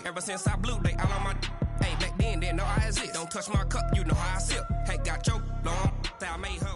Ever since I blew, they all on my hey, back then, didn't know I had it. Don't touch my cup, you know how I sip. Hey, got choked, long, I made her.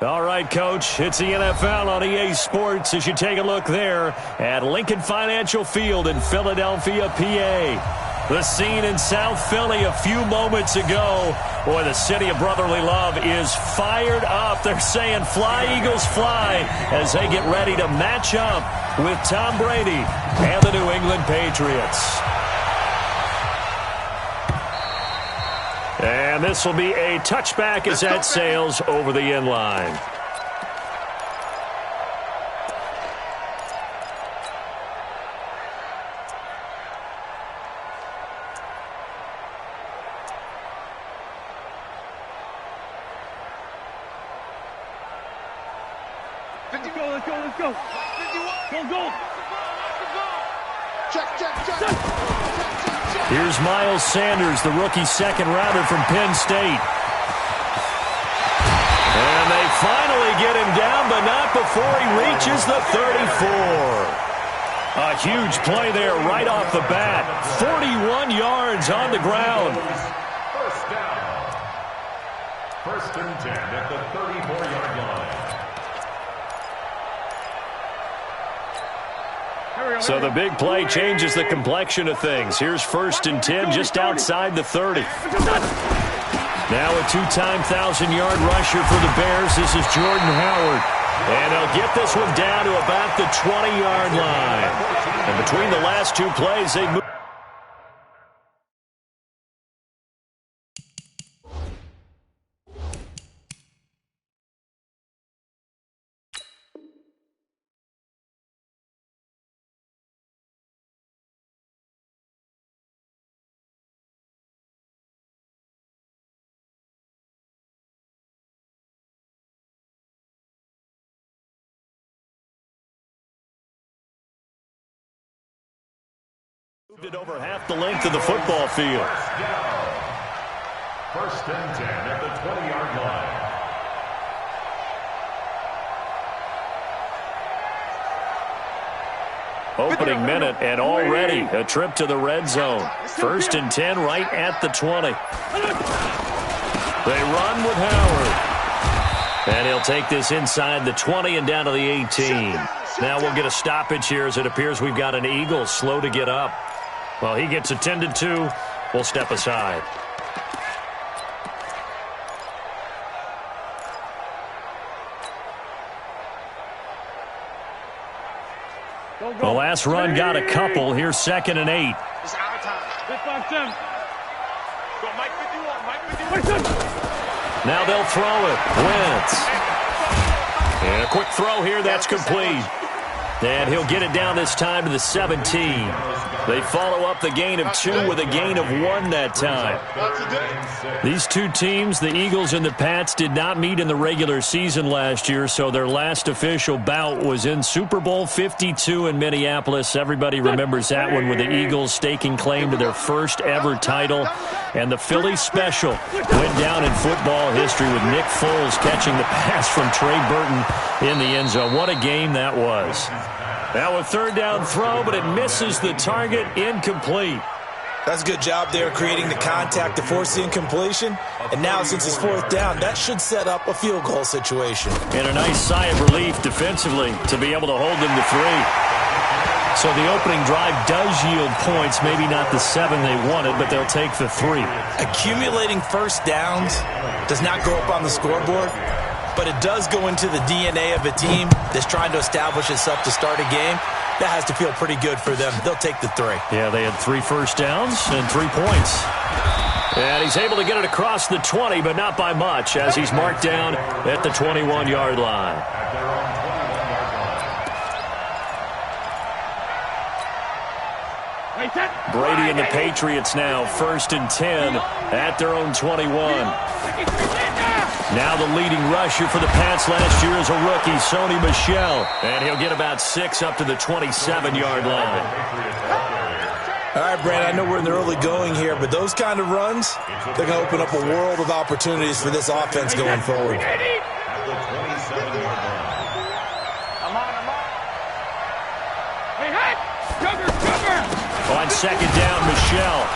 All right, Coach, it's the NFL on EA Sports as you take a look there at Lincoln Financial Field in Philadelphia, PA. The scene in South Philly a few moments ago. Boy, the city of brotherly love is fired up. They're saying fly, Eagles, fly, as they get ready to match up with Tom Brady and the New England Patriots. And this will be a touchback as that sails over the end line. Let's go. Go. Check. Here's Miles Sanders, the rookie second-rounder from Penn State. And they finally get him down, but not before he reaches the 34. A huge play there right off the bat. 41 yards on the ground. First down. 1st and 10 at the 34-yard line. So the big play changes the complexion of things. Here's 1st and 10 just outside the 30. Now a two-time 1,000-yard rusher for the Bears. This is Jordan Howard. And they'll get this one down to about the 20-yard line. And between the last two plays, they move. Moved it over half the length of the football field. 1st and 10 at the 20-yard line. Opening minute and already a trip to the red zone. 1st and 10 right at the 20. They run with Howard. And he'll take this inside the 20 and down to the 18. Now we'll get a stoppage here as it appears we've got an Eagle slow to get up. Well, he gets attended to. We'll step aside. The last run got a couple. Here's 2nd and 8. It's our time. Now they'll throw it. Wentz. And a quick throw here. That's complete. And he'll get it down this time to the 17. They follow up the gain of 2 with a gain of 1 that time. These two teams, the Eagles and the Pats, did not meet in the regular season last year, so their last official bout was in Super Bowl 52 in Minneapolis. Everybody remembers that one with the Eagles staking claim to their first ever title. And the Philly special went down in football history with Nick Foles catching the pass from Trey Burton in the end zone. What a game that was. Now a 3rd down throw, but it misses the target, incomplete. That's a good job there creating the contact to force the incompletion. And now since it's 4th down, that should set up a field goal situation. And a nice sigh of relief defensively to be able to hold them to 3. So the opening drive does yield points, maybe not the 7 they wanted, but they'll take the 3. Accumulating 1st downs does not go up on the scoreboard, but it does go into the DNA of a team that's trying to establish itself to start a game. That has to feel pretty good for them. They'll take the 3. Yeah, they had 3 first downs and 3 points. And he's able to get it across the 20, but not by much, as he's marked down at the 21-yard line. Brady and the Patriots now 1st and 10 at their own 21. Now the leading rusher for the Pats last year is a rookie, Sony Michel. And he'll get about 6 up to the 27-yard line. All right, Brad, I know we're in the early going here, but those kind of runs, they're going to open up a world of opportunities for this offense going forward. On second down, Michelle.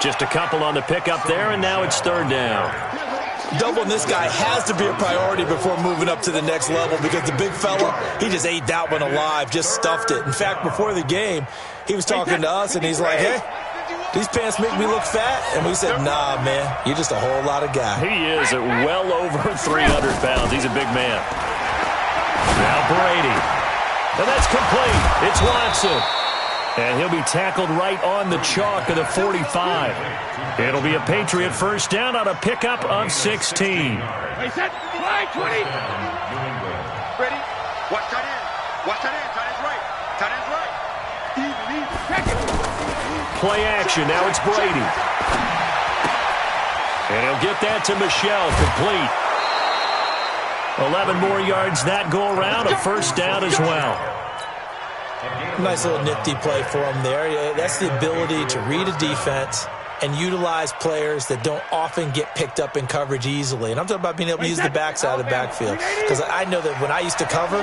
Just a couple on the pickup there, and now it's third down. Doubling this guy has to be a priority before moving up to the next level because the big fella, he just ate that one alive, just stuffed it. In fact, before the game, he was talking to us, and he's like, hey, these pants make me look fat? And we said, nah, man, you're just a whole lot of guy. He is at well over 300 pounds. He's a big man. Now Brady. And that's complete. It's Watson. And he'll be tackled right on the chalk of the 45. It'll be a Patriot first down on a pickup of 16. Hey, set, fly, 20. Ready? Watch tight end. Watch tight end. Tight end's right. Tight end's right. Even. Check it. Play action. Now it's Brady. And he'll get that to Michelle. Complete. 11 more yards that go around. A first down as well. Nice little nifty play for him there. That's the ability to read a defense and utilize players that don't often get picked up in coverage easily. And I'm talking about being able to use the backside of the backfield. Because I know that when I used to cover,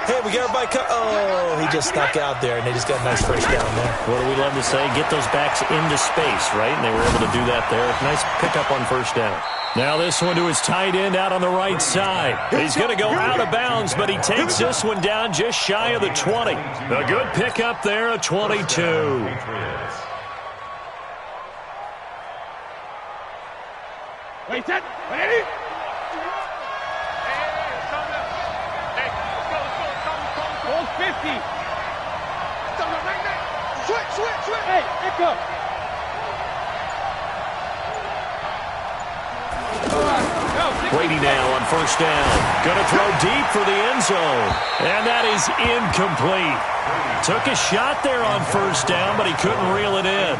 hey, we got everybody oh, he just snuck out there, and they just got a nice first down there. What do we love to say? Get those backs into space, right? And they were able to do that there. Nice pickup on first down. Now this one to his tight end out on the right side. He's going to go out of bounds, but he takes this one down just shy of the 20. A good pickup there, a 22. Wait, set, ready? Goal 50. Switch. Hey, Echo. Brady now on first down. Going to throw deep for the end zone. And that is incomplete. Took a shot there on first down, but he couldn't reel it in.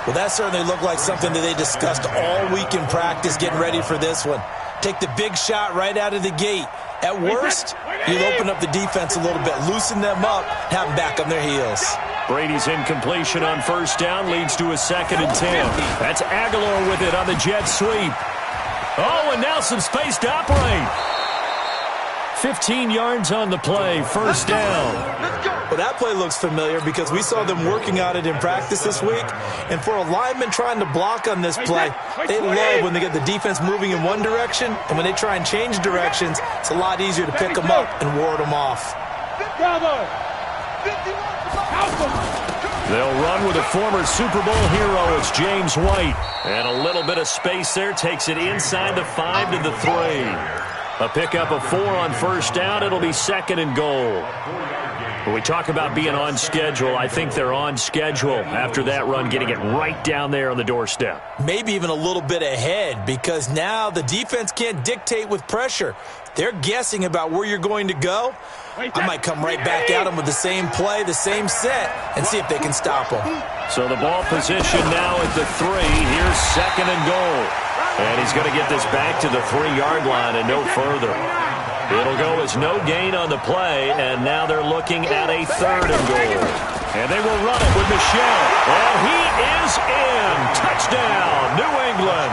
Well, that certainly looked like something that they discussed all week in practice getting ready for this one. Take the big shot right out of the gate. At worst, you'll open up the defense a little bit, loosen them up, have them back on their heels. Brady's incompletion on first down leads to a 2nd and 10. That's Aguilar with it on the jet sweep. Oh, and now some space to operate. 15 yards on the play, first down. Well, that play looks familiar because we saw them working on it in practice this week. And for a lineman trying to block on this play, they love when they get the defense moving in one direction. And when they try and change directions, it's a lot easier to pick them up and ward them off. They'll run with a former Super Bowl hero. It's James White. And a little bit of space there takes it inside the 5 to the 3. A pickup of 4 on first down. It'll be 2nd and goal. When we talk about being on schedule, I think they're on schedule after that run, getting it right down there on the doorstep. Maybe even a little bit ahead because now the defense can't dictate with pressure. They're guessing about where you're going to go. I might come right back at them with the same play, the same set, and see if they can stop them. So the ball position now at the 3. Here's 2nd and goal. And he's going to get this back to the 3-yard line and no further. It'll go as no gain on the play, and now they're looking at a 3rd and goal. And they will run it with Michelle. And he is in. Touchdown, New England.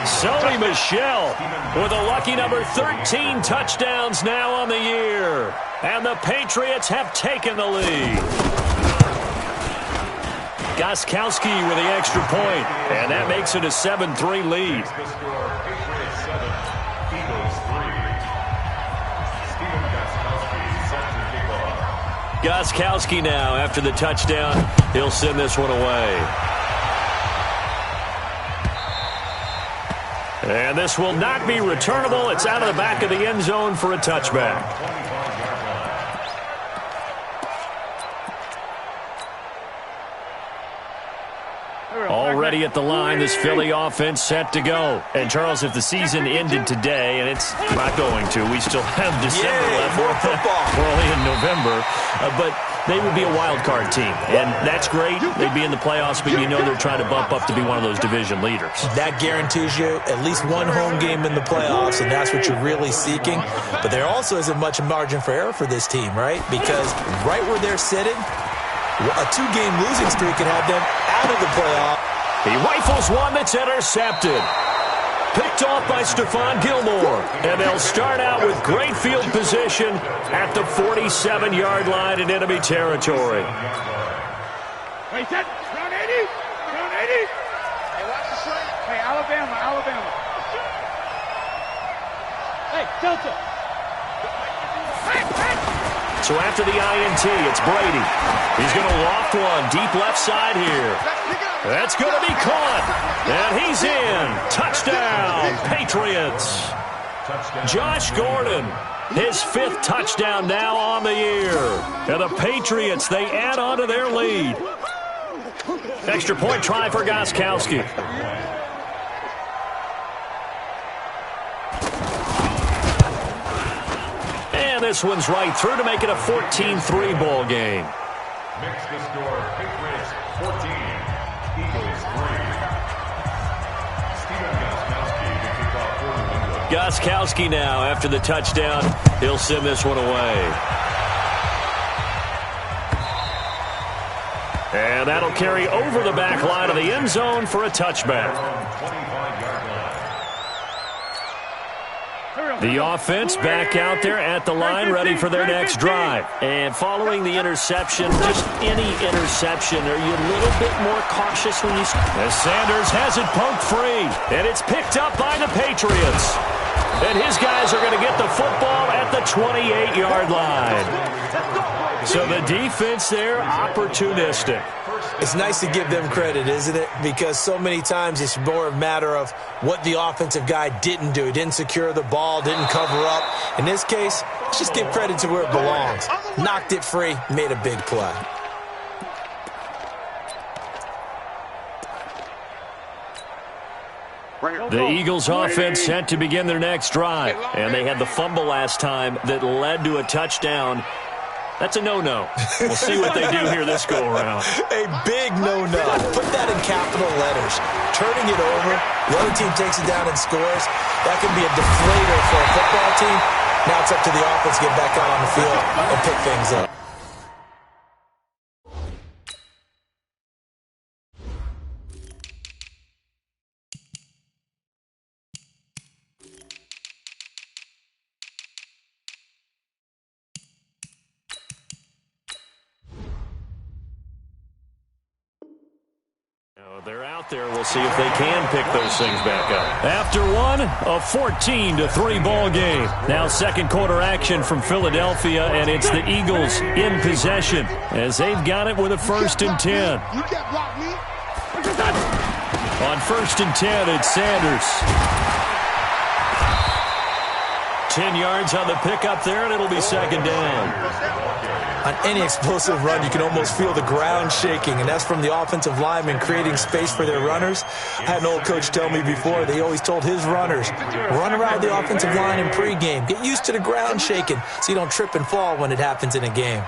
Sony Michel with a lucky number 13 touchdowns now on the year. And the Patriots have taken the lead. Gostkowski with the extra point, and that makes it a 7-3 lead. Gostkowski now, after the touchdown, he'll send this one away. And this will not be returnable. It's out of the back of the end zone for a touchback. Already at the line, this Philly offense set to go. And, Charles, if the season ended today, and it's not going to, we still have December left. More football. We're only in November. But they would be a wild card team. And that's great. They'd be in the playoffs, but you know they're trying to bump up to be one of those division leaders. That guarantees you at least one home game in the playoffs, and that's what you're really seeking. But there also isn't much margin for error for this team, right? Because right where they're sitting, a 2-game losing streak can have them out of the playoff. He rifles one that's intercepted. picked off by Stephon Gilmore. And they'll start out with great field position at the 47-yard line in enemy territory. Wait, set. Round 80. Round 80. Hey, watch the slant. Hey, Alabama. Hey, Delta. So after the INT, it's Brady. He's going to loft one deep left side here. That's going to be caught. And he's in. Touchdown, Patriots. Josh Gordon, his 5th touchdown now on the year. And the Patriots, they add on to their lead. Extra point try for Gostkowski. And this one's right through to make it a 14-3 ball game. Makes the score Patriots 14, Eagles 3. Stephen Gostkowski to kick off for New England. Gostkowski now after the touchdown. He'll send this one away. And that'll carry over the back line of the end zone for a touchback. 25-yard line. The offense back out there at the line, ready for their next drive. And following the interception, just any interception, are you a little bit more cautious when you... As Sanders has it poked free, and it's picked up by the Patriots. And his guys are going to get the football at the 28-yard line. So the defense there, opportunistic. It's nice to give them credit, isn't it? Because so many times it's more a matter of what the offensive guy didn't do. He didn't secure the ball, didn't cover up. In this case, let's just give credit to where it belongs. Knocked it free, made a big play. The Eagles offense set to begin their next drive. And they had the fumble last time that led to a touchdown. That's a no-no. We'll see what they do here this go-around. A big no-no. Put that in capital letters. Turning it over, the other team takes it down and scores. That could be a deflator for a football team. Now it's up to the offense to get back out on the field and pick things up. They're out there. We'll see if they can pick those things back up. After one, a 14-3 ball game. Now second quarter action from Philadelphia, and it's the Eagles in possession as they've got it with a 1st and 10. On 1st and 10, it's Sanders. 10 yards on the pickup there, and it'll be 2nd down. On any explosive run, you can almost feel the ground shaking, and that's from the offensive linemen creating space for their runners. I had an old coach tell me before, they always told his runners, run around the offensive line in pregame. Get used to the ground shaking so you don't trip and fall when it happens in a game.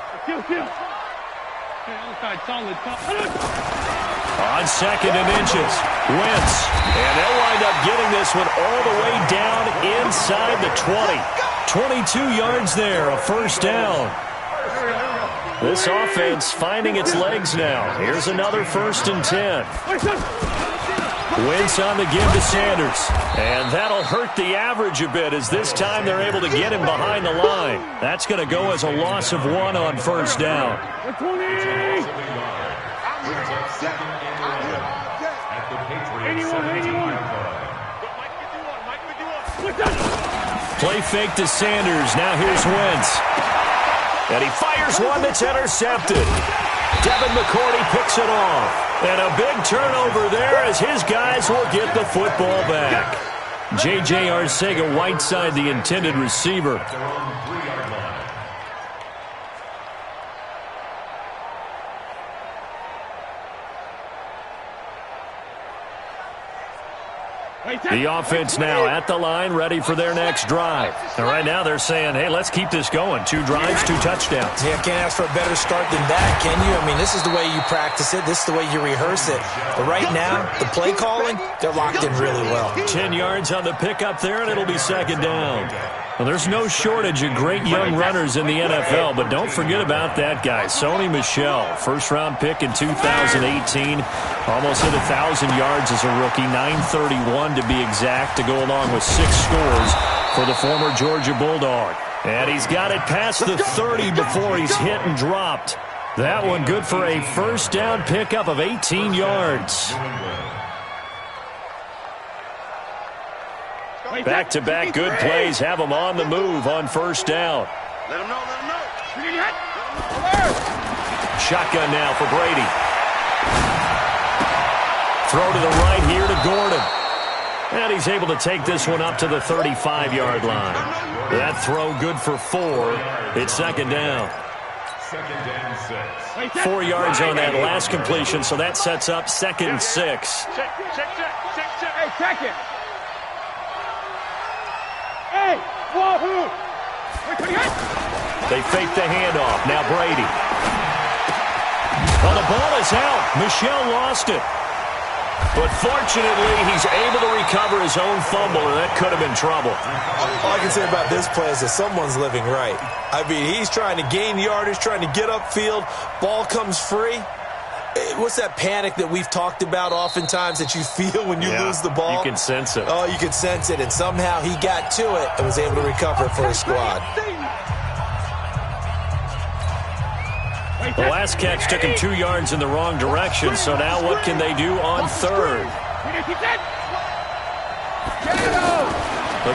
On 2nd and inches, Wentz. And they'll wind up getting this one all the way down inside the 20. 22 yards there, a 1st down. This offense finding its legs now. Here's another 1st and 10. Wentz on the give to Sanders. And that'll hurt the average a bit as this time they're able to get him behind the line. That's going to go as a loss of 1 on 1st down. Play fake to Sanders. Now here's Wentz. And he fires one that's intercepted. Devin McCourty picks it off. And a big turnover there as his guys will get the football back. J.J. Arcega-Whiteside, the intended receiver. The offense now at the line, ready for their next drive. And right now they're saying, hey, let's keep this going. 2 drives, 2 touchdowns. Yeah, can't ask for a better start than that, can you? I mean, this is the way you practice it. This is the way you rehearse it. But right now, the play calling, they're locked in really well. 10 yards on the pickup there, and it'll be 2nd down. Well, there's no shortage of great young runners in the NFL, but don't forget about that guy, Sony Michel. First-round pick in 2018. Almost hit 1,000 yards as a rookie, 931 to be exact, to go along with 6 scores for the former Georgia Bulldog. And he's got it past the 30 before he's hit and dropped. That one good for a first-down pickup of 18 yards. Back-to-back good plays have him on the move on first down. Let him know, let him know. Shotgun now for Brady. Throw to the right here to Gordon. And he's able to take this one up to the 35-yard line. That throw good for 4. It's second down. 4 yards on that last completion, so that sets up 2nd and 6. Hey, check it. Hey, wahoo! They fake the handoff. Now Brady. Well, the ball is out. Michel lost it. But fortunately, he's able to recover his own fumble, and that could have been trouble. All I can say about this play is that someone's living right. I mean, he's trying to gain yardage, trying to get upfield. Ball comes free. What's that panic that we've talked about oftentimes that you feel when you lose the ball? You can sense it. Oh, you can sense it, and somehow he got to it and was able to recover for his squad. The last catch took him 2 yards in the wrong direction, so now what can they do on third?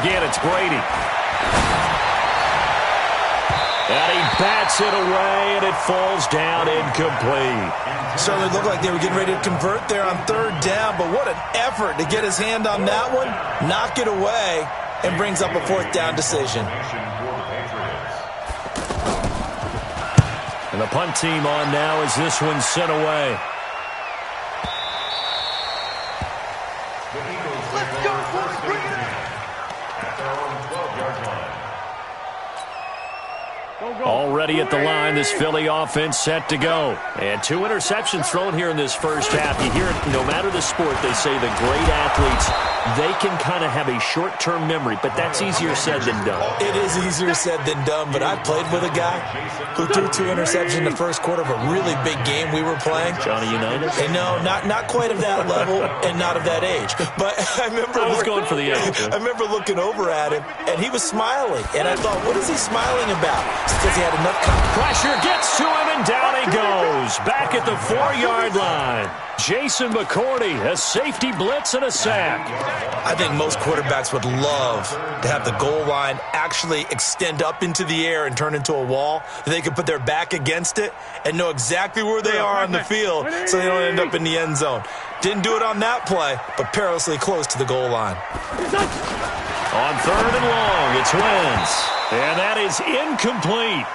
Again, it's Brady. And he bats it away, and it falls down incomplete. Certainly looked like they were getting ready to convert there on third down, but what an effort to get his hand on that one, knock it away, and brings up a 4th down decision. And the punt team on now as this one's sent away. Let's go, boys. Bring it in. At their own 12-yard line. Already at the line, this Philly offense set to go. And 2 interceptions thrown here in this first half. You hear it, no matter the sport, they say the great athletes, they can kind of have a short-term memory, but that's easier said than done. It is easier said than done, but I played with a guy who threw 2 interceptions in the first quarter of a really big game we were playing. Johnny Unitas? And no, not quite of that level and not of that age. But I remember I was going for the age. I remember looking over at him, and he was smiling. And I thought, what is he smiling about? It's because he had enough pressure gets to him, and down he goes. Back at the 4-yard line. Jason McCourty, a safety blitz and a sack. I think most quarterbacks would love to have the goal line actually extend up into the air and turn into a wall. They could put their back against it and know exactly where they are on the field so they don't end up in the end zone. Didn't do it on that play, but perilously close to the goal line. On 3rd and long, it's Wentz. And that is incomplete.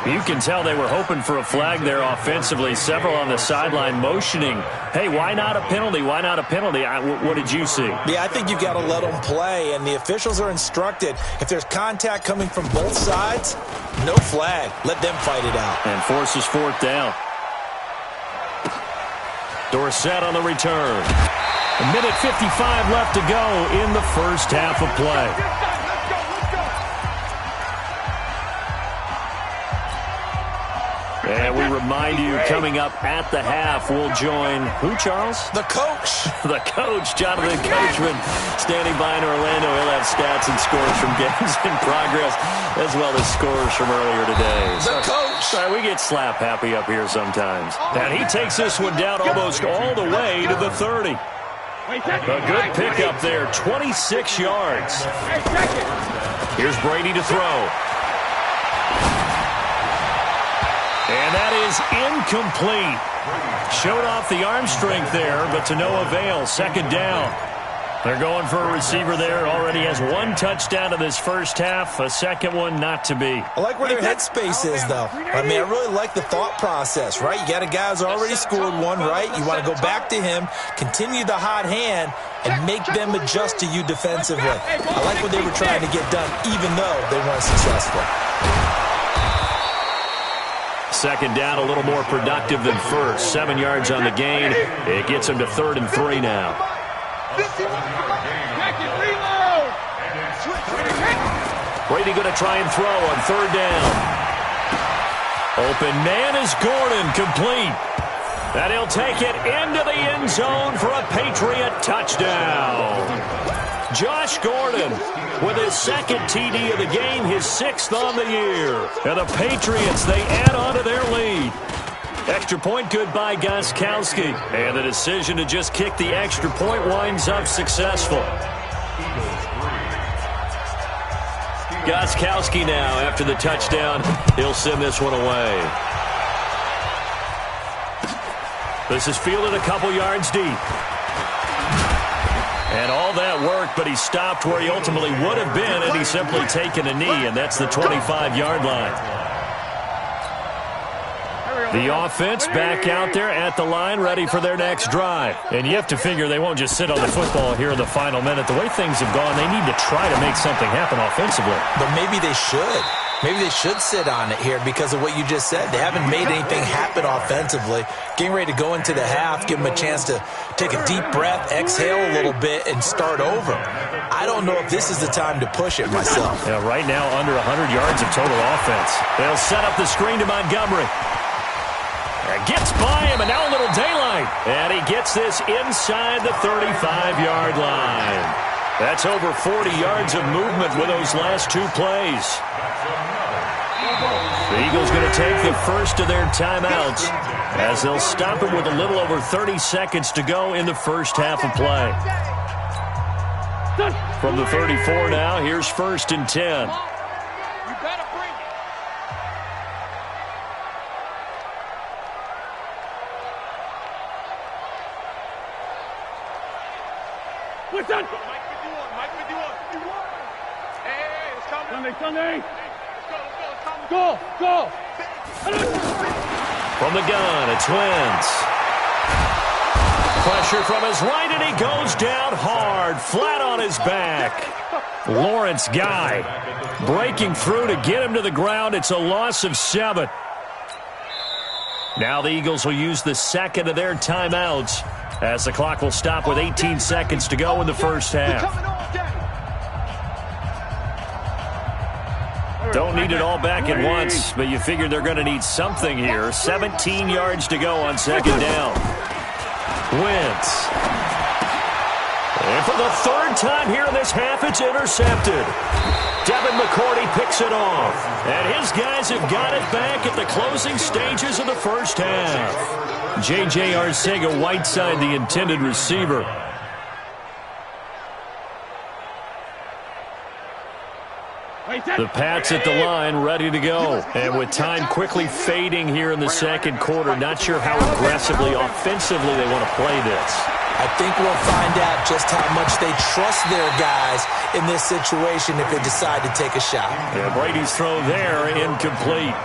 You can tell they were hoping for a flag there offensively. Several on the sideline motioning, hey, why not a penalty? Why not a penalty? What did you see? Yeah, I think you've got to let them play, and the officials are instructed. If there's contact coming from both sides, no flag. Let them fight it out. And forces 4th down. Dorsett on the return. 1:55 left to go in the first half of play. And we remind you, coming up at the half, we'll join who, Charles? The coach. The coach, Jonathan Coachman, standing by in Orlando. He'll have stats and scores from games in progress, as well as scores from earlier today. The coach. Sorry, we get slap happy up here sometimes. And he takes this one down almost all the way to the 30. A good pickup there, 26 yards. Here's Brady to throw. And that is incomplete. Showed off the arm strength there, but to no avail. Second down. They're going for a receiver there. Already has 1 touchdown in this first half. A second one not to be. I like where their headspace is, though. I mean, I really like the thought process, right? You got a guy who's already scored 1, right? You want to go back to him, continue the hot hand, and make them adjust to you defensively. I like what they were trying to get done, even though they weren't successful. Second down, a little more productive than first. 7 yards on the gain. It gets him to 3rd and 3 now. Brady going to try and throw on third down. Open man is Gordon, complete. And he'll take it into the end zone for a Patriot touchdown. Josh Gordon with his second TD of the game, his 6th on the year. And the Patriots, they add on to their lead. Extra point good by Gostkowski. And the decision to just kick the extra point winds up successful. Gostkowski now, after the touchdown, he'll send this one away. This is fielded a couple yards deep. And all that work, but he stopped where he ultimately would have been had he simply taken a knee, and that's the 25-yard line. The offense back out there at the line, ready for their next drive. And you have to figure they won't just sit on the football here in the final minute. The way things have gone, they need to try to make something happen offensively. But maybe they should. Maybe they should sit on it here because of what you just said. They haven't made anything happen offensively. Getting ready to go into the half, give them a chance to take a deep breath, exhale a little bit, and start over. I don't know if this is the time to push it myself. Yeah, right now under 100 yards of total offense. They'll set up the screen to Montgomery. Gets by him, and now a little daylight. And he gets this inside the 35-yard line. That's over 40 yards of movement with those last two plays. The Eagles going to take the first of their timeouts as they'll stop it with a little over 30 seconds to go in the first half of play. From the 34 now, here's 1st and 10. Sunday. Go. From the gun, it's Wentz. Pressure from his right, and he goes down hard, flat on his back. Lawrence Guy breaking through to get him to the ground. It's a loss of 7. Now the Eagles will use the second of their timeouts as the clock will stop with 18 seconds to go in the first half. Don't need it all back at once, but you figure they're going to need something here. 17 yards to go on second down. Wentz. And for the third time here in this half, it's intercepted. Devin McCourty picks it off. And his guys have got it back at the closing stages of the first half. J.J. Arcega-Whiteside, the intended receiver. The Pats at the line, ready to go. And with time quickly fading here in the second quarter, not sure how aggressively, offensively they want to play this. I think we'll find out just how much they trust their guys in this situation if they decide to take a shot. Yeah, Brady's throw there, incomplete.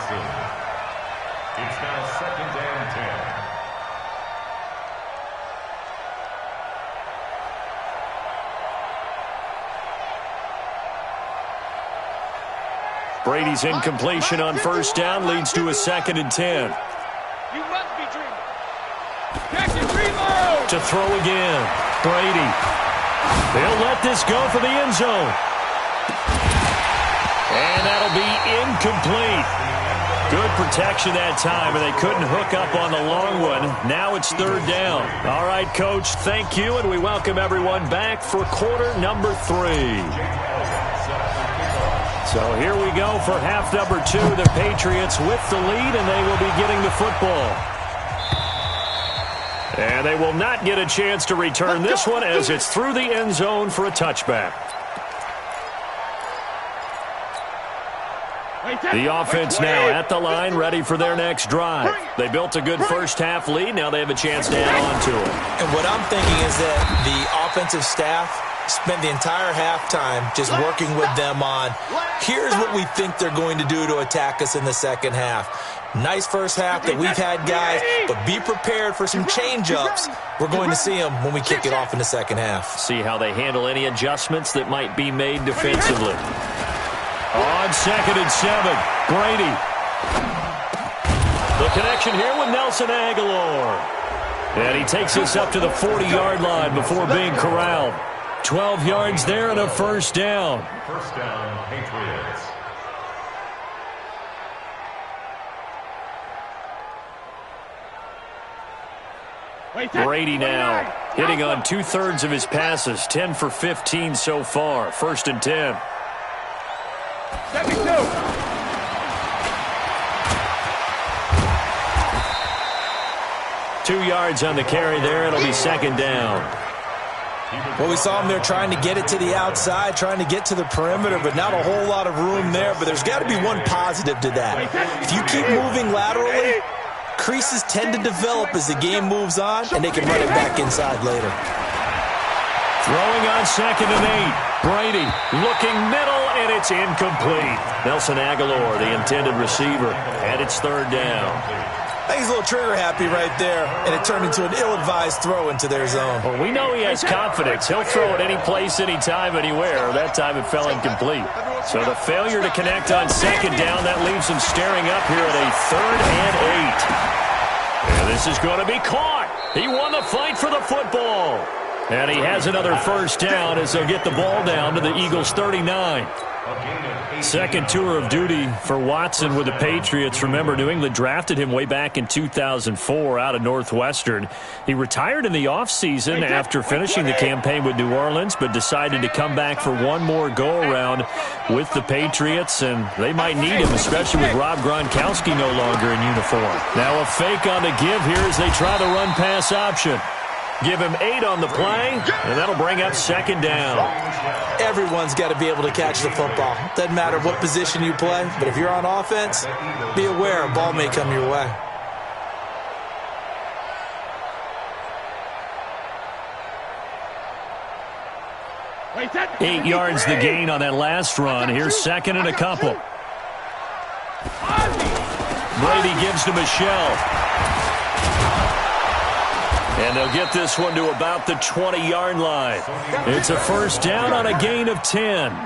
It's now 2nd and 10. Brady's incompletion on first down leads to a 2nd and 10. You must be dreaming. Catch it, reload! To throw again. Brady. They'll let this go for the end zone. And that'll be incomplete. Good protection that time, and they couldn't hook up on the long one. Now it's 3rd down. All right, Coach, thank you, and we welcome everyone back for quarter number 3. So here we go for half number 2. The Patriots with the lead, and they will be getting the football. And they will not get a chance to return this one as it's through the end zone for a touchback. The offense now at the line, ready for their next drive. They built a good first half lead. Now they have a chance to add on to it. And what I'm thinking is that the offensive staff spent the entire halftime just working with them on, here's what we think they're going to do to attack us in the second half. Nice first half that we've had, guys, but be prepared for some change-ups. We're going to see them when we kick it off in the second half. See how they handle any adjustments that might be made defensively. On 2nd and 7, Brady. The connection here with Nelson Aguilar. And he takes us up to the 40-yard line before being corralled. 12 yards there and a first down. First down, Patriots. Brady now hitting on 2/3 of his passes, 10 for 15 so far. First and 10. 2 yards on the carry there. It'll be second down. Well, we saw him there trying to get it to the outside, trying to get to the perimeter, but not a whole lot of room there. But there's got to be one positive to that. If you keep moving laterally, creases tend to develop as the game moves on, and they can run it back inside later. Throwing on 2nd and 8. Brady looking middle, and it's incomplete. Nelson Aguilar, the intended receiver, and it's third down. I think he's a little trigger happy right there, and it turned into an ill-advised throw into their zone. Well, we know he has confidence. He'll throw it any place, anytime, anywhere. That time it fell incomplete. So the failure to connect on 2nd down, that leaves him staring up here at a 3rd and 8. And this is going to be caught. He won the fight for the football. And he has another first down as they'll get the ball down to the Eagles' 39. Second tour of duty for Watson with the Patriots. Remember, New England drafted him way back in 2004 out of Northwestern. He retired in the offseason after finishing the campaign with New Orleans, but decided to come back for one more go-around with the Patriots, and they might need him, especially with Rob Gronkowski no longer in uniform. Now a fake on the give here as they try the run-pass option. Give him 8 on the play, and that'll bring up second down. Everyone's got to be able to catch the football. Doesn't matter what position you play, but if you're on offense, be aware a ball may come your way. Eight yards the gain on that last run. Here's second and a couple. Brady gives to Michelle. And they'll get this one to about the 20-yard line. It's a first down on a gain of 10.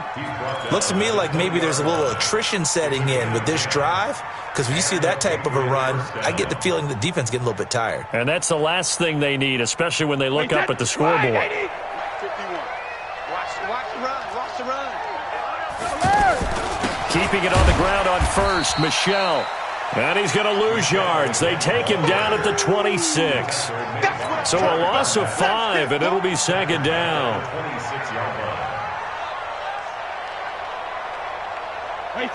Looks to me like maybe there's a little attrition setting in with this drive, because when you see that type of a run, I get the feeling the defense getting a little bit tired. And that's the last thing they need, especially when they look up at the scoreboard. 51. Watch the run. Watch the run. Keeping it on the ground on first, Michelle. And he's going to lose yards. They take him down at the 26. So a loss of 5, and it'll be second down.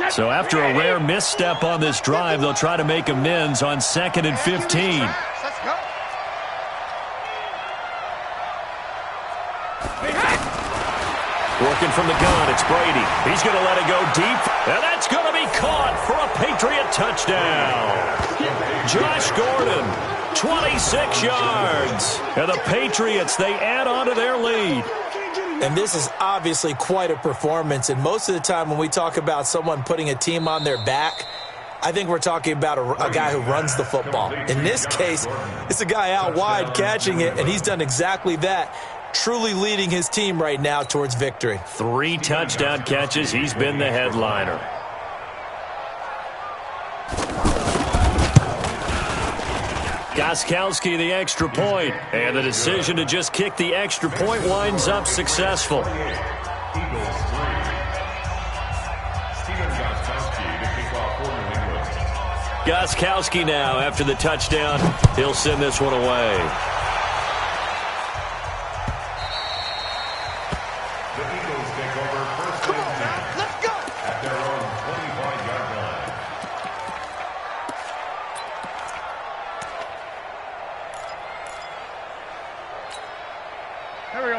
So after a rare misstep on this drive, they'll try to make amends on 2nd and 15. Working from the gun, it's Brady. He's going to let it go deep, and that's going to be caught for a Patriot touchdown. Josh Gordon, 26 yards. And the Patriots, they add on to their lead. And this is obviously quite a performance, and most of the time when we talk about someone putting a team on their back, I think we're talking about a guy who runs the football. In this case, it's a guy out wide catching it, and he's done exactly that. Truly leading his team right now towards victory. 3 touchdown catches. He's been the headliner. Gostkowski the extra point, and the decision to just kick the extra point winds up successful. Gostkowski now after the touchdown. He'll send this one away.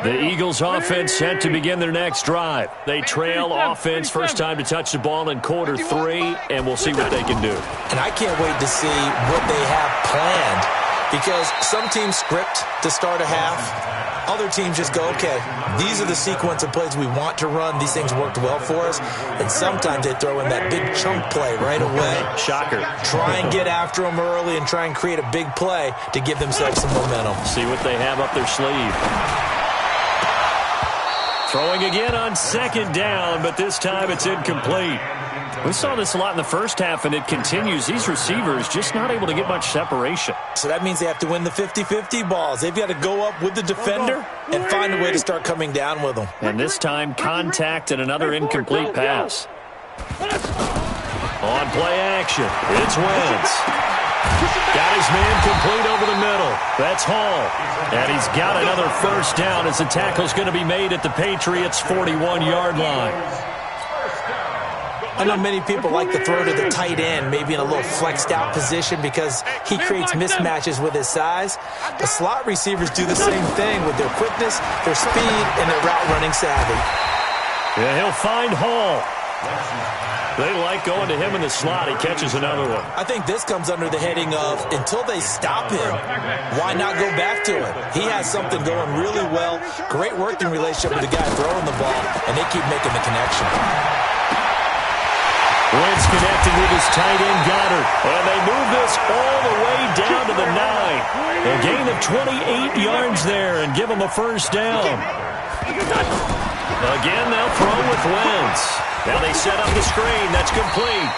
The Eagles offense set to begin their next drive. They trail offense first time to touch the ball in quarter 3, and we'll see what they can do. And I can't wait to see what they have planned, because some teams script to start a half. Other teams just go, okay, these are the sequence of plays we want to run. These things worked well for us. And sometimes they throw in that big chunk play right away. Shocker. Try and get after them early and try and create a big play to give themselves some momentum. See what they have up their sleeve. Throwing again on second down, but this time it's incomplete. We saw this a lot in the first half, and it continues. These receivers just not able to get much separation. So that means they have to win the 50-50 balls. They've got to go up with the defender and find a way to start coming down with them. And this time, contact and another incomplete pass. On play action, it's Wentz. Got his man complete over the middle. That's Hall. And he's got another first down as the tackle's going to be made at the Patriots' 41-yard line. I know many people like to throw to the tight end, maybe in a little flexed out position because he creates mismatches with his size. The slot receivers do the same thing with their quickness, their speed, and their route running savvy. Yeah, he'll find Hall. They like going to him in the slot. He catches another one. I think this comes under the heading of until they stop him, why not go back to him? He has something going really well, great working relationship with the guy throwing the ball, and they keep making the connection. Wentz connecting with his tight end, Goddard. And they move this all the way down to the 9. A gain of 28 yards there and give them a first down. Again, they'll throw with Wentz. Now they set up the screen. That's complete.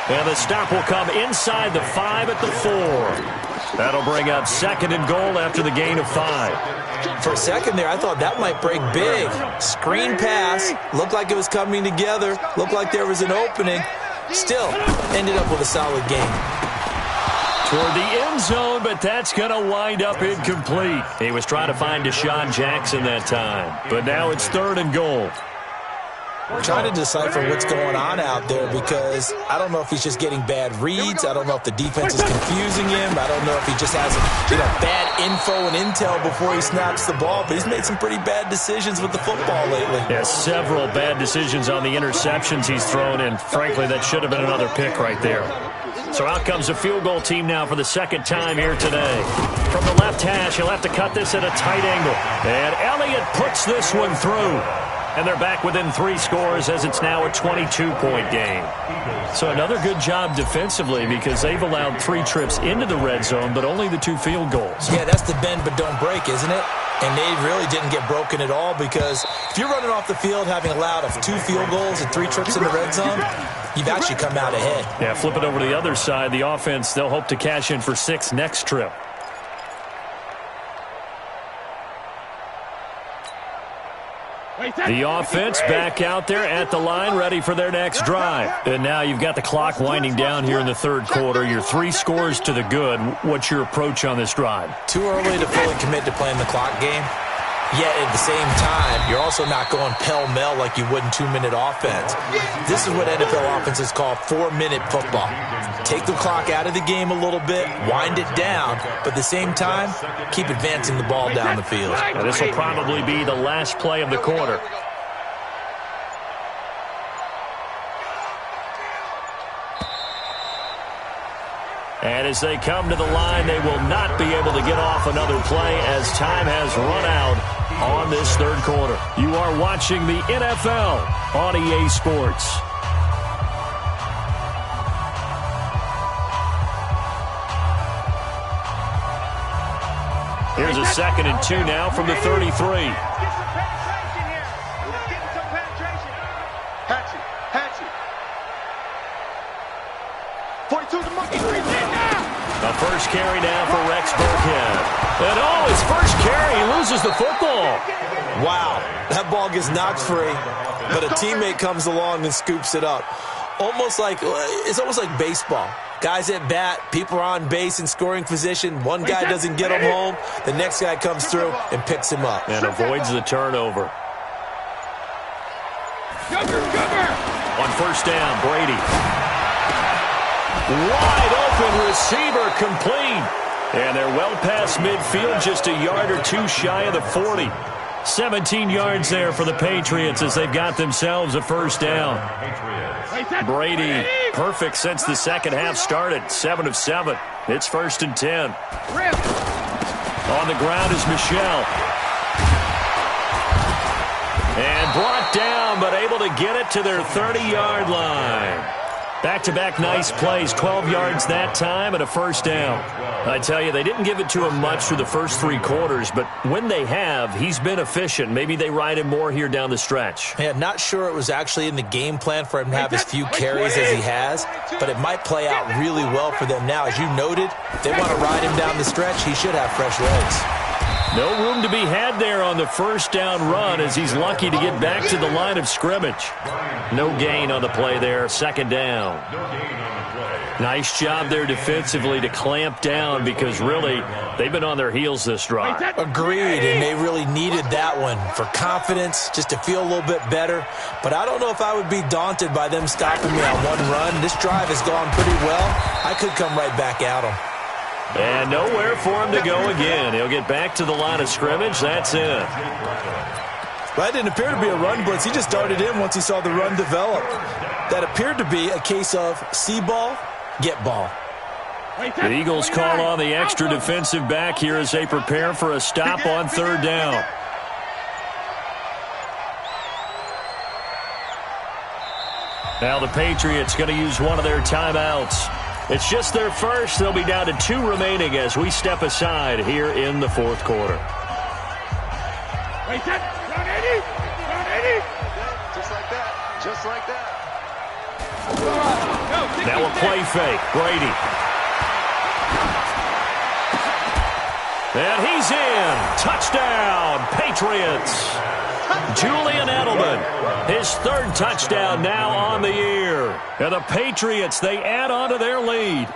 And the stop will come inside the 5 at the 4. That'll bring up second and goal after the gain of 5. For a second there, I thought that might break big. Screen pass. Looked like it was coming together. Looked like there was an opening. Still, ended up with a solid game. Toward the end zone, but that's going to wind up incomplete. He was trying to find Deshaun Jackson that time. But now it's third and goal. Trying to decipher what's going on out there because I don't know if he's just getting bad reads. I don't know if the defense is confusing him. I don't know if he just has bad info and intel before he snaps the ball. But he's made some pretty bad decisions with the football lately. Yeah, several bad decisions on the interceptions he's thrown in. Frankly, that should have been another pick right there. So out comes a field goal team now for the second time here today. From the left hash, he'll have to cut this at a tight angle. And Elliott puts this one through. And they're back within 3 scores as it's now a 22-point game. So another good job defensively because they've allowed 3 trips into the red zone, but only the 2 field goals. Yeah, that's the bend but don't break, isn't it? And they really didn't get broken at all because if you're running off the field having allowed 2 field goals and 3 trips in the red zone, you've actually come out ahead. Yeah, flip it over to the other side. The offense, they'll hope to cash in for 6 next trip. The offense back out there at the line, ready for their next drive. And now you've got the clock winding down here in the third quarter. You're 3 scores to the good. What's your approach on this drive? Too early to fully commit to playing the clock game. Yet at the same time, you're also not going pell-mell like you would in 2-minute offense. This is what NFL offenses call 4-minute football. Take the clock out of the game a little bit, wind it down, but at the same time, keep advancing the ball down the field. Now, this will probably be the last play of the quarter. And as they come to the line, they will not be able to get off another play as time has run out on this third quarter. You are watching the NFL on EA Sports. Here's a 2nd and 2 now from the 33. A first carry now for Rex Burkhead. And his first carry, he loses the football. Wow, that ball gets knocked free, but a teammate comes along and scoops it up. It's almost like baseball. Guys at bat, people are on base in scoring position. One guy doesn't get him home. The next guy comes through and picks him up. And avoids the turnover. On first down, Brady. Wide open receiver complete. And they're well past midfield, just a yard or 2 shy of the 40. 17 yards there for the Patriots as they've got themselves a first down. Brady, perfect since the second half started. 7 of 7. It's 1st and 10. On the ground is Michel. And brought down, but able to get it to their 30-yard line. Back-to-back nice plays, 12 yards that time and a first down. I tell you, they didn't give it to him much through the first 3 quarters, but when they have, he's been efficient. Maybe they ride him more here down the stretch. Yeah, not sure it was actually in the game plan for him to have as few carries as he has, but it might play out really well for them now. As you noted, if they want to ride him down the stretch, he should have fresh legs. No room to be had there on the first down run as he's lucky to get back to the line of scrimmage. No gain on the play there, second down. Nice job there defensively to clamp down because really they've been on their heels this drive. Agreed, and they really needed that one for confidence, just to feel a little bit better. But I don't know if I would be daunted by them stopping me on one run. This drive has gone pretty well. I could come right back at them. And nowhere for him to go again. He'll get back to the line of scrimmage. That's it. That didn't appear to be a run blitz. He just darted in once he saw the run develop. That appeared to be a case of see ball, get ball. The Eagles call on the extra defensive back here as they prepare for a stop on third down. Now the Patriots going to use one of their timeouts. It's just their first. They'll be down to 2 remaining as we step aside here in the fourth quarter. Wait, that 180. Just like that. Just like that. Now a play fake. Brady. And he's in. Touchdown, Patriots. Julian Edelman, his 3rd touchdown now on the year. And the Patriots, they add on to their lead.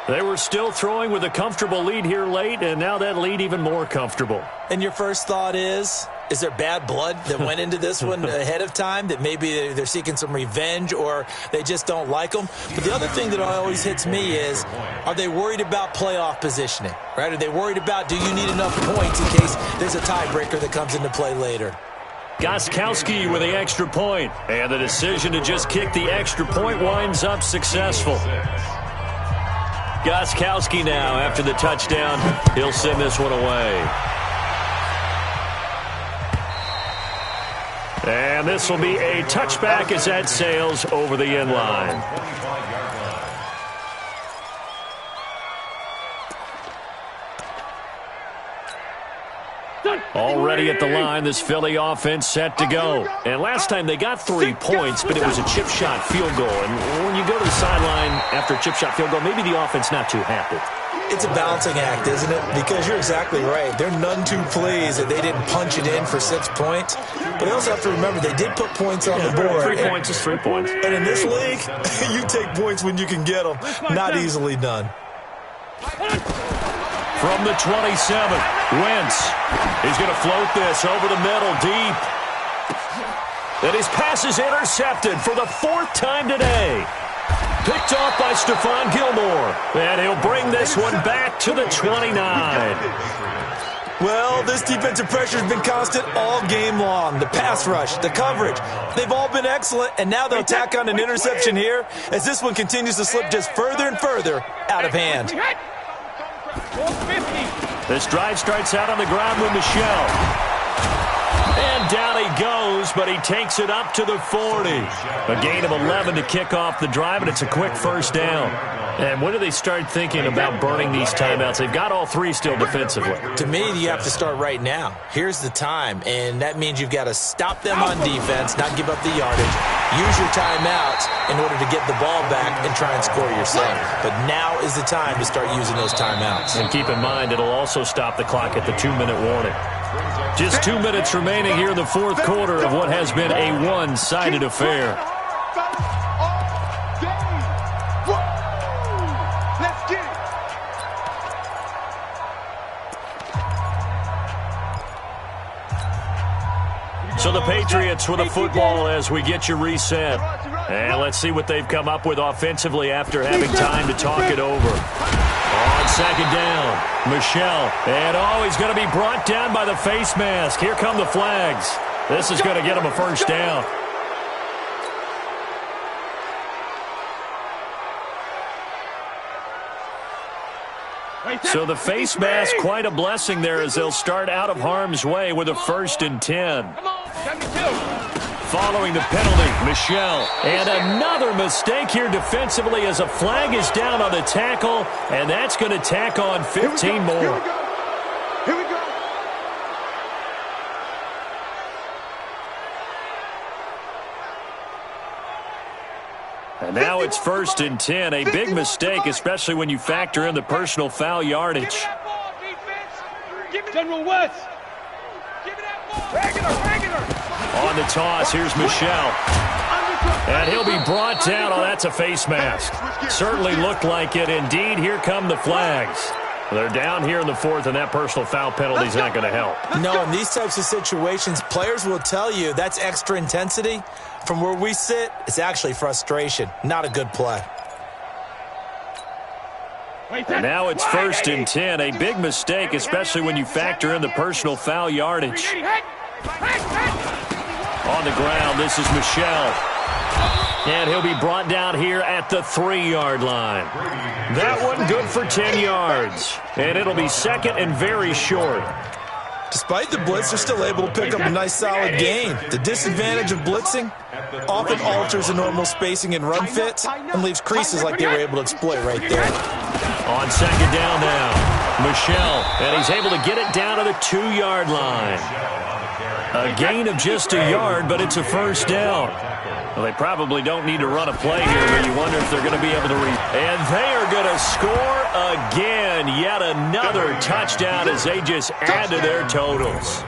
They were still throwing with a comfortable lead here late, and now that lead even more comfortable. And your first thought is there bad blood that went into this one ahead of time, that maybe they're seeking some revenge or they just don't like them? But the other thing that always hits me is, are they worried about playoff positioning, right? Are they worried about, do you need enough points in case there's a tiebreaker that comes into play later? Gostkowski with the extra point, and the decision to just kick the extra point winds up successful. Gostkowski now, after the touchdown, he'll send this one away. And this will be a touchback as that sails over the end line. Already at the line, this Philly offense set to go. And last time they got 3 points, but it was a chip shot field goal. And when you go to the sideline after a chip shot field goal, maybe the offense not too happy. It's a balancing act, isn't it? Because you're exactly right. They're none too pleased that they didn't punch it in for 6 points. But you also have to remember they did put points on the board. 3 points is 3 points. And in this league, you take points when you can get them. Not easily done. From the 27, Wentz. He's going to float this over the middle, deep. And his pass is intercepted for the 4th time today. Picked off by Stephon Gilmore. And he'll bring this one back to the 29. Well, this defensive pressure has been constant all game long. The pass rush, the coverage, they've all been excellent. And now they'll tack on an interception here as this one continues to slip just further and further out of hand. This drive starts out on the ground with Michel. And down he goes, but he takes it up to the 40. A gain of 11 to kick off the drive, and it's a quick first down. And when do they start thinking about burning these timeouts? They've got all 3 still defensively. To me, you have to start right now. Here's the time, and that means you've got to stop them on defense, not give up the yardage, use your timeouts in order to get the ball back and try and score yourself. But now is the time to start using those timeouts. And keep in mind, it'll also stop the clock at the 2-minute warning. Just 2 minutes remaining here in the fourth quarter of what has been a one-sided affair. So the Patriots with the football as we get you reset. And let's see what they've come up with offensively after having time to talk it over. On second down, Michel. And he's going to be brought down by the face mask. Here come the flags. This is going to get him a first down. So the face mask, quite a blessing there as they'll start out of harm's way with a 1st and 10. following the penalty. Michel. And another mistake here defensively as a flag is down on the tackle, and that's going to tack on 15 more. Here we go. And now it's 1st and 10. A big mistake, especially when you factor in the personal foul yardage. General West. Give me that ball. Regular. On the toss, here's Michel. And he'll be brought down. Oh, that's a face mask. Certainly looked like it. Indeed, here come the flags. They're down here in the 4th, and that personal foul penalty is not going to help. No, in these types of situations, players will tell you that's extra intensity. From where we sit, it's actually frustration. Not a good play. And now it's 1st and 10. A big mistake, especially when you factor in the personal foul yardage. On the ground, this is Michel. And he'll be brought down here at the 3-yard line. That one good for 10 yards. And it'll be 2nd and very short. Despite the blitz, they're still able to pick up a nice solid gain. The disadvantage of blitzing often alters the normal spacing and run fits and leaves creases like they were able to exploit right there. On 2nd down now, Michel, and he's able to get it down to the 2-yard line. A gain of just a yard, but it's a 1st down. Well, they probably don't need to run a play here, but you wonder if they're going to be able to And they are going to score again. Yet another touchdown as they just add to their totals.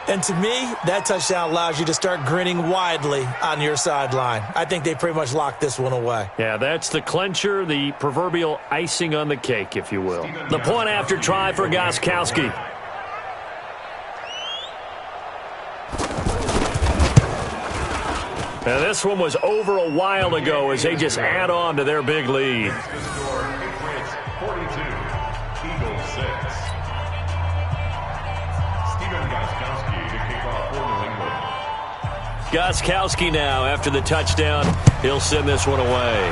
And to me, that touchdown allows you to start grinning widely on your sideline. I think they pretty much locked this one away. Yeah, that's the clincher, the proverbial icing on the cake, if you will. The point after try for Gostkowski. And this one was over a while ago as they just add on to their big lead. 42, Eagles 6. Stephen Gostkowski to kick off for New England. Gostkowski now after the touchdown. He'll send this one away.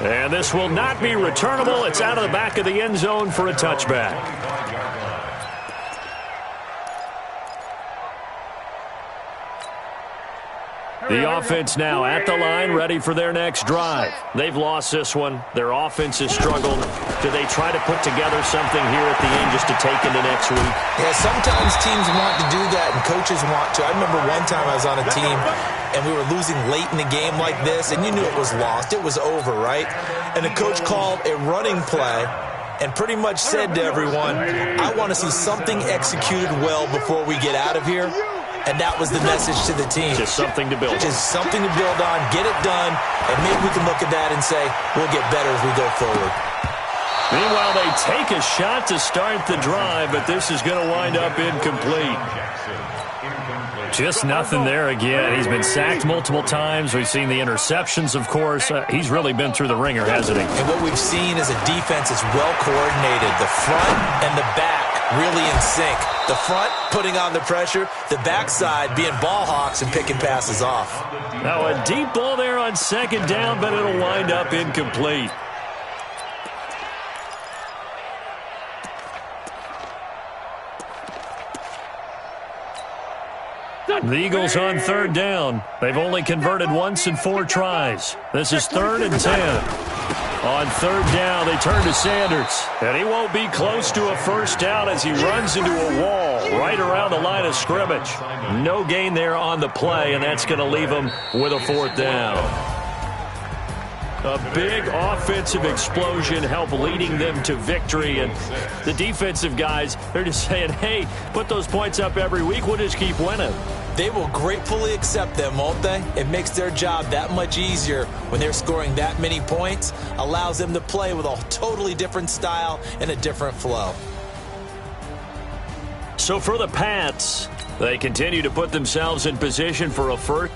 And this will not be returnable. It's out of the back of the end zone for a touchback. The offense now at the line, ready for their next drive. They've lost this one. Their offense has struggled. Do they try to put together something here at the end just to take into next week? Yeah, sometimes teams want to do that and coaches want to. I remember one time I was on a team and we were losing late in the game like this, and you knew it was lost. It was over, right? And the coach called a running play and pretty much said to everyone, I want to see something executed well before we get out of here. And that was the message to the team. Just something to build on. Just something to build on, get it done, and maybe we can look at that and say, we'll get better as we go forward. Meanwhile, they take a shot to start the drive, but this is going to wind up incomplete. Just nothing there again. He's been sacked multiple times. We've seen the interceptions, of course. He's really been through the ringer, hasn't he? And what we've seen is a defense that's well coordinated. The front and the back really in sync. The front putting on the pressure, the backside being ball hawks and picking passes off. Now a deep ball there on 2nd down, but it'll wind up incomplete. The Eagles on 3rd down. They've only converted once in 4 tries. This is 3rd and 10. On 3rd down, they turn to Sanders. And he won't be close to a 1st down as he runs into a wall right around the line of scrimmage. No gain there on the play, and that's going to leave him with a 4th down. A big offensive explosion helped leading them to victory. And the defensive guys, they're just saying, hey, put those points up every week. We'll just keep winning. They will gratefully accept them, won't they? It makes their job that much easier when they're scoring that many points. Allows them to play with a totally different style and a different flow. So for the Pats, they continue to put themselves in position for a 1st